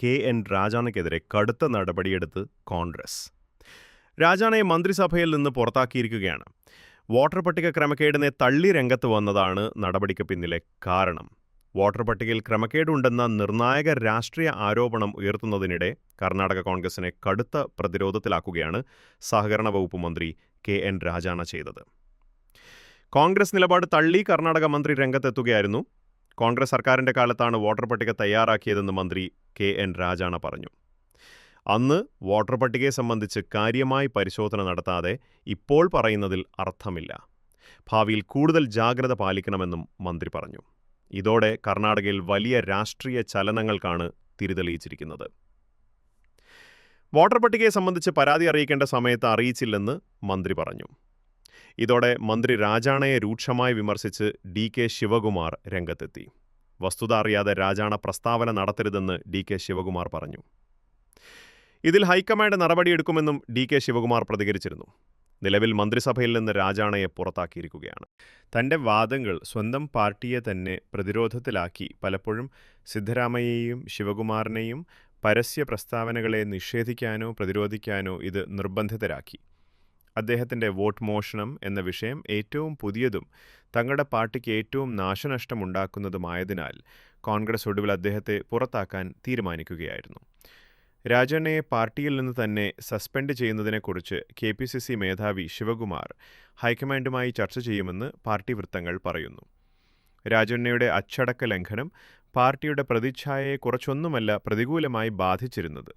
K N. രാജാണയ്ക്കെതിരെ കടുത്ത നടപടിയെടുത്ത് കോൺഗ്രസ്. രാജാണയെ മന്ത്രിസഭയിൽ നിന്ന് പുറത്താക്കിയിരിക്കുകയാണ്. വോട്ടർ പട്ടിക ക്രമക്കേടിനെ തള്ളി രംഗത്ത് വന്നതാണ് നടപടിക്ക് പിന്നിലെ കാരണം. വോട്ടർ പട്ടികയിൽ ക്രമക്കേടുണ്ടെന്ന നിർണായക രാഷ്ട്രീയ ആരോപണം ഉയർത്തുന്നതിനിടെ കർണാടക കോൺഗ്രസിനെ കടുത്ത പ്രതിരോധത്തിലാക്കുകയാണ് സഹകരണ വകുപ്പ് മന്ത്രി കെ.എൻ. രാജാണ ചെയ്തത്. കോൺഗ്രസ് നിലപാട് തള്ളി കർണാടക മന്ത്രി രംഗത്തെത്തുകയായിരുന്നു. കോൺഗ്രസ് സർക്കാരിന്റെ കാലത്താണ് വോട്ടർ പട്ടിക തയ്യാറാക്കിയതെന്ന് മന്ത്രി കെ.എൻ. രാജാണ പറഞ്ഞു. അന്ന് വോട്ടർ പട്ടികയെ സംബന്ധിച്ച് കാര്യമായി പരിശോധന നടത്താതെ ഇപ്പോൾ പറയുന്നതിൽ അർത്ഥമില്ല. ഭാവിയിൽ കൂടുതൽ ജാഗ്രത പാലിക്കണമെന്നും മന്ത്രി പറഞ്ഞു. ഇതോടെ കർണാടകയിൽ വലിയ രാഷ്ട്രീയ ചലനങ്ങൾക്കാണ് തിരിതെളിയിച്ചിരിക്കുന്നത്. വോട്ടർ പട്ടികയെ സംബന്ധിച്ച് പരാതി അറിയിക്കേണ്ട സമയത്ത് അറിയിച്ചില്ലെന്ന് മന്ത്രി പറഞ്ഞു. ഇതോടെ മന്ത്രി രാജാണയെ രൂക്ഷമായി വിമർശിച്ച് ഡി.കെ. ശിവകുമാർ രംഗത്തെത്തി. വസ്തുത അറിയാതെ രാജാണ പ്രസ്താവന നടത്തരുതെന്ന് ഡി.കെ. ശിവകുമാർ പറഞ്ഞു. ഇതിൽ ഹൈക്കമാൻഡ് നടപടിയെടുക്കുമെന്നും ഡി.കെ. ശിവകുമാർ പ്രതികരിച്ചിരുന്നു. നിലവിൽ മന്ത്രിസഭയിൽ നിന്ന് രാജാണയെ പുറത്താക്കിയിരിക്കുകയാണ്. തന്റെ വാദങ്ങൾ സ്വന്തം പാർട്ടിയെ തന്നെ പ്രതിരോധത്തിലാക്കി പലപ്പോഴും സിദ്ധരാമയ്യയെയും ശിവകുമാറിനെയും പരസ്യ പ്രസ്താവനകളെ നിഷേധിക്കാനോ പ്രതിരോധിക്കാനോ ഇത് നിർബന്ധിതരാക്കി. അദ്ദേഹത്തിന്റെ വോട്ട് മോഷണം എന്ന വിഷയം ഏറ്റവും പുതിയതും തങ്ങളുടെ പാർട്ടിക്ക് ഏറ്റവും നാശനഷ്ടമുണ്ടാക്കുന്നതുമായതിനാൽ കോൺഗ്രസ് ഒടുവിൽ അദ്ദേഹത്തെ പുറത്താക്കാൻ തീരുമാനിക്കുകയായിരുന്നു. രാജാണയെ പാർട്ടിയിൽ നിന്ന് തന്നെ സസ്പെൻഡ് ചെയ്യുന്നതിനെക്കുറിച്ച് കെ.പി.സി.സി. മേധാവി ശിവകുമാർ ഹൈക്കമാൻഡുമായി ചർച്ച ചെയ്യുമെന്ന് പാർട്ടി വൃത്തങ്ങൾ പറയുന്നു. രാജാണയുടെ അച്ചടക്ക ലംഘനം പാർട്ടിയുടെ പ്രതിച്ഛായയെ കുറച്ചൊന്നുമല്ല പ്രതികൂലമായി ബാധിച്ചിരുന്നത്.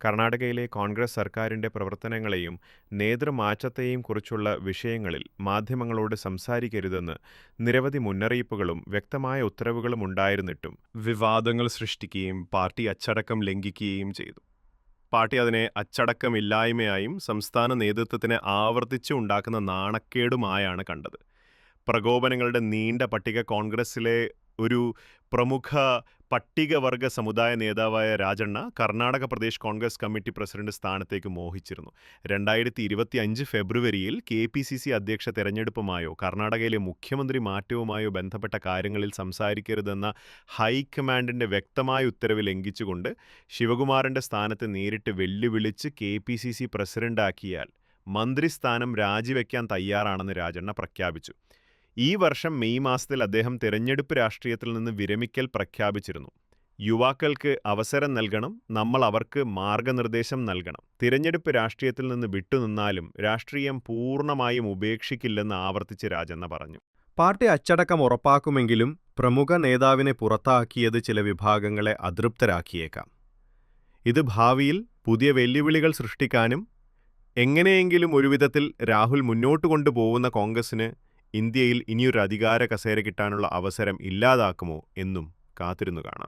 കർണാടകയിലെ കോൺഗ്രസ് സർക്കാരിന്റെ പ്രവർത്തനങ്ങളെയും നേതൃമാറ്റത്തെയും കുറിച്ചുള്ള വിഷയങ്ങളിൽ മാധ്യമങ്ങളോട് സംസാരിക്കരുതെന്ന് നിരവധി മുന്നറിയിപ്പുകളും വ്യക്തമായ ഉത്തരവുകളും ഉണ്ടായിരുന്നിട്ടും വിവാദങ്ങൾ സൃഷ്ടിക്കുകയും പാർട്ടി അച്ചടക്കം ലംഘിക്കുകയും ചെയ്തു. പാർട്ടി അതിനെ അച്ചടക്കമില്ലായ്മയായും സംസ്ഥാന നേതൃത്വത്തിന് ആവർത്തിച്ച് ഉണ്ടാക്കുന്ന നാണക്കേടുമായാണ് കണ്ടത്. പ്രകോപനങ്ങളുടെ നീണ്ട പട്ടിക കോൺഗ്രസിലെ ഒരു പ്രമുഖ പട്ടികവർഗ സമുദായ നേതാവായ രാജണ്ണ കർണാടക പ്രദേശ് കോൺഗ്രസ് കമ്മിറ്റി പ്രസിഡന്റ് സ്ഥാനത്തേക്ക് മോഹിച്ചിരുന്നു. 2025 ഫെബ്രുവരിയിൽ കെ.പി.സി.സി. അധ്യക്ഷ തെരഞ്ഞെടുപ്പുമായോ കർണാടകയിലെ മുഖ്യമന്ത്രി മാറ്റവുമായോ ബന്ധപ്പെട്ട കാര്യങ്ങളിൽ സംസാരിക്കരുതെന്ന ഹൈക്കമാൻഡിന്റെ വ്യക്തമായ ഉത്തരവ് ലംഘിച്ചുകൊണ്ട് ശിവകുമാറിന്റെ സ്ഥാനത്ത് നേരിട്ട് വെല്ലുവിളിച്ച് കെ.പി.സി.സി. പ്രസിഡന്റാക്കിയാൽ മന്ത്രിസ്ഥാനം രാജിവെക്കാൻ തയ്യാറാണെന്ന് രാജണ്ണ പ്രഖ്യാപിച്ചു. ഈ വർഷം മെയ് മാസത്തിൽ അദ്ദേഹം തെരഞ്ഞെടുപ്പ് രാഷ്ട്രീയത്തിൽ നിന്ന് വിരമിക്കൽ പ്രഖ്യാപിച്ചിരുന്നു. യുവാക്കൾക്ക് അവസരം നൽകണം, നമ്മൾ അവർക്ക് മാർഗനിർദ്ദേശം നൽകണം. തിരഞ്ഞെടുപ്പ് രാഷ്ട്രീയത്തിൽ നിന്ന് വിട്ടുനിന്നാലും രാഷ്ട്രീയം പൂർണ്ണമായും ഉപേക്ഷിക്കില്ലെന്ന് ആവർത്തിച്ച് രാജണ്ണ പറഞ്ഞു. പാർട്ടി അച്ചടക്കം ഉറപ്പാക്കുമെങ്കിലും പ്രമുഖ നേതാവിനെ പുറത്താക്കിയത് ചില വിഭാഗങ്ങളെ അതൃപ്തരാക്കിയേക്കാം. ഇത് ഭാവിയിൽ പുതിയ വെല്ലുവിളികൾ സൃഷ്ടിക്കാനും എങ്ങനെയെങ്കിലും ഒരുവിധത്തിൽ രാഹുൽ മുന്നോട്ട് കൊണ്ടുപോകുന്ന കോൺഗ്രസിന് ഇന്ത്യയിൽ ഇനിയൊരു അധികാര കസേര കിട്ടാനുള്ള അവസരം ഇല്ലാതാക്കുമോ എന്നും കാത്തിരുന്നു കാണാം.